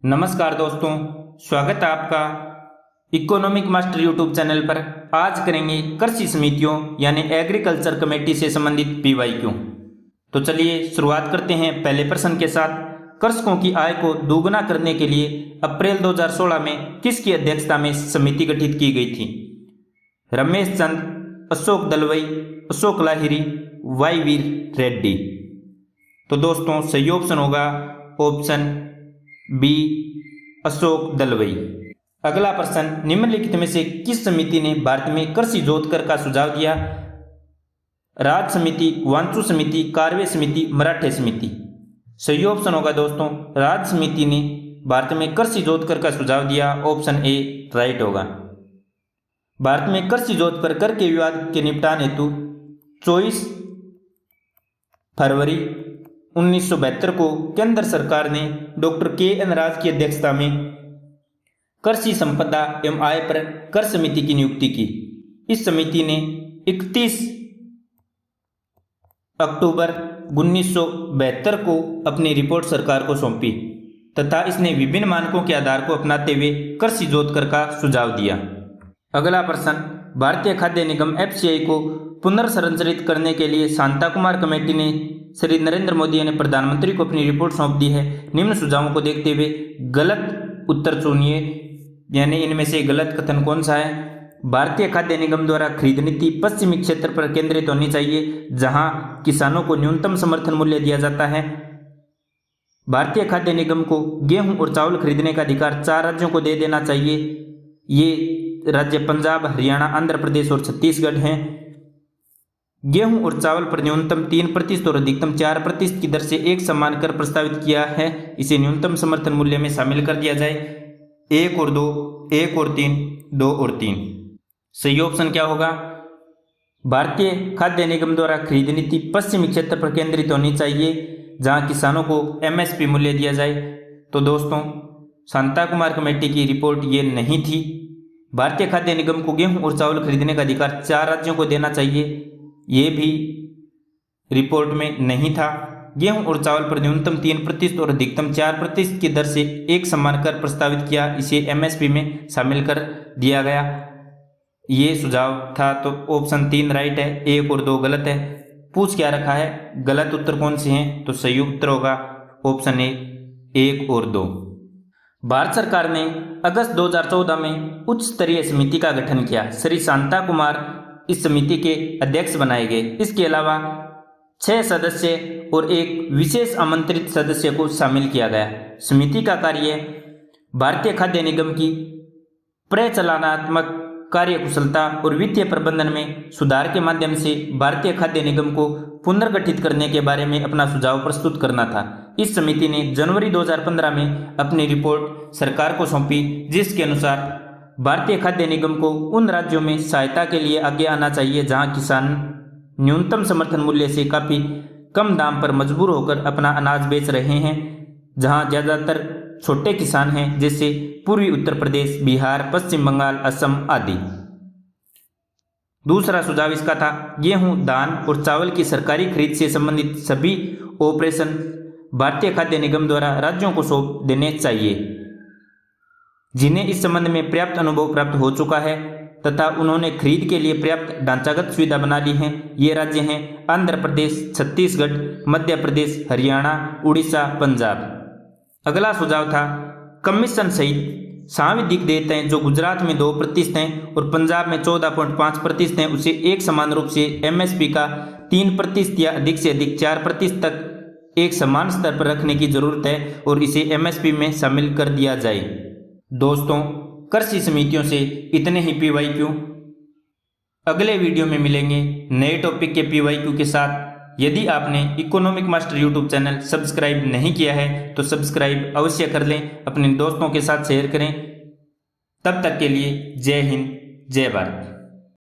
नमस्कार दोस्तों, स्वागत है आपका इकोनॉमिक मास्टर यूट्यूब चैनल पर। आज करेंगे कृषि समितियों यानी एग्रीकल्चर कमेटी से संबंधित पीवाईक्यू। तो चलिए शुरुआत करते हैं पहले प्रश्न के साथ। कृषकों की आय को दोगुना करने के लिए अप्रैल 2016 में किसकी अध्यक्षता में समिति गठित की गई थी? रमेश चंद, अशोक दलवई, अशोक लाहिरी, वाई वीर रेड्डी। तो दोस्तों सही ऑप्शन होगा ऑप्शन बी, अशोक दलवई। अगला प्रश्न, निम्नलिखित में से किस समिति ने भारत में कृषि जोत कर का सुझाव दिया? राज समिति, वांचू समिति, कार्वे समिति, मराठे समिति। सही ऑप्शन होगा दोस्तों राज समिति ने भारत में कृषि जोत कर का सुझाव दिया। ऑप्शन ए राइट होगा। भारत में कृषि जोत पर कर के विवाद के निपटान हेतु 24 फरवरी 1972 को केंद्र सरकार ने डॉक्टर के.एन. राज की अध्यक्षता में कृषि संपदा एवं आय पर कर समिति की नियुक्ति की। इस समिति ने 31 अक्टूबर 1972 को अपनी रिपोर्ट सरकार को सौंपी तथा इसने विभिन्न मानकों के आधार को अपनाते हुए कृषि जोत कर का सुझाव दिया। अगला प्रश्न, भारतीय खाद्य निगम FCI को पुनर्संरचित करने के लिए शांता कुमार कमेटी ने श्री नरेंद्र मोदी ने प्रधानमंत्री को अपनी रिपोर्ट सौंप दी है। निम्न सुझावों को देखते हुए गलत उत्तर चुनिए, यानी इनमें से गलत कथन कौन सा है? भारतीय खाद्य निगम द्वारा खरीद नीति पश्चिमी क्षेत्र पर केंद्रित होनी चाहिए, जहां किसानों को न्यूनतम समर्थन मूल्य दिया जाता है। भारतीय खाद्य निगम को गेहूं और चावल खरीदने का अधिकार 4 राज्यों को दे देना चाहिए। ये राज्य पंजाब, हरियाणा, आंध्र प्रदेश और छत्तीसगढ़ हैं। गेहूं और चावल पर न्यूनतम 3% और अधिकतम 4% की दर से एक समान कर प्रस्तावित किया है। इसे न्यूनतम समर्थन मूल्य में शामिल कर दिया जाए। 1 और 2, 1 और 3, 2 और 3। सही ऑप्शन क्या होगा? भारतीय खाद्य निगम द्वारा खरीद नीति पश्चिमी क्षेत्र पर केंद्रित होनी चाहिए, जहां किसानों को MSP मूल्य दिया जाए। तो दोस्तों शांता कुमार कमेटी की रिपोर्ट ये नहीं थी। भारतीय खाद्य निगम को गेहूं और चावल खरीदने का अधिकार 4 राज्यों को देना चाहिए, ये भी रिपोर्ट में नहीं था। गेहूं और चावल पर न्यूनतम 3% और अधिकतम 4% की दर से एक समान कर प्रस्तावित किया, इसे MSP में शामिल कर दिया गया। ये सुझाव था। तो ऑप्शन 3 राइट है, 1 और 2 गलत है। पूछ क्या रखा है, गलत उत्तर कौन से हैं? तो सही उत्तर होगा ऑप्शन ए, 1 और 2। भारत सरकार ने अगस्त 2014 में उच्च स्तरीय समिति का गठन किया। श्री शांता कुमार इस समिति के अध्यक्ष बनाए गए। इसके अलावा 6 सदस्य और एक विशेष आमंत्रित सदस्य को शामिल किया गया। समिति का कार्य भारतीय खाद्य निगम की परिचालनात्मक कार्यकुशलता और वित्तीय प्रबंधन में सुधार के माध्यम से भारतीय खाद्य निगम को पुनर्गठित करने के बारे में अपना सुझाव प्रस्तुत करना था। इस समिति ने जनवरी 2015 में अपनी रिपोर्ट सरकार को सौंपी, जिसके अनुसार भारतीय खाद्य निगम को उन राज्यों में सहायता के लिए आगे आना चाहिए जहां किसान न्यूनतम समर्थन मूल्य से काफ़ी कम दाम पर मजबूर होकर अपना अनाज बेच रहे हैं, जहां ज़्यादातर छोटे किसान हैं, जैसे पूर्वी उत्तर प्रदेश, बिहार, पश्चिम बंगाल, असम आदि। दूसरा सुझाव इसका था, गेहूं, धान और चावल की सरकारी खरीद से संबंधित सभी ऑपरेशन भारतीय खाद्य निगम द्वारा राज्यों को सौंप देने चाहिए, जिन्हें इस संबंध में पर्याप्त अनुभव प्राप्त हो चुका है तथा उन्होंने खरीद के लिए पर्याप्त ढांचागत सुविधा बना ली है। ये राज्य हैं आंध्र प्रदेश, छत्तीसगढ़, मध्य प्रदेश, हरियाणा, उड़ीसा, पंजाब। अगला सुझाव था, कमीशन सहित सांविधिक देयताएं जो गुजरात में 2% हैं और पंजाब में 14.5% हैं, उसे एक समान रूप से MSP का 3% या अधिक से अधिक 4% तक एक समान स्तर पर रखने की जरूरत है और इसे MSP में शामिल कर दिया जाए। दोस्तों कृषि समितियों से इतने ही पीवाईक्यू। अगले वीडियो में मिलेंगे नए टॉपिक के पीवाईक्यू के साथ। यदि आपने economic master YouTube channel subscribe नहीं किया है तो सब्सक्राइब अवश्य कर लें, अपने दोस्तों के साथ शेयर करें। तब तक के लिए जय हिंद, जय भारत।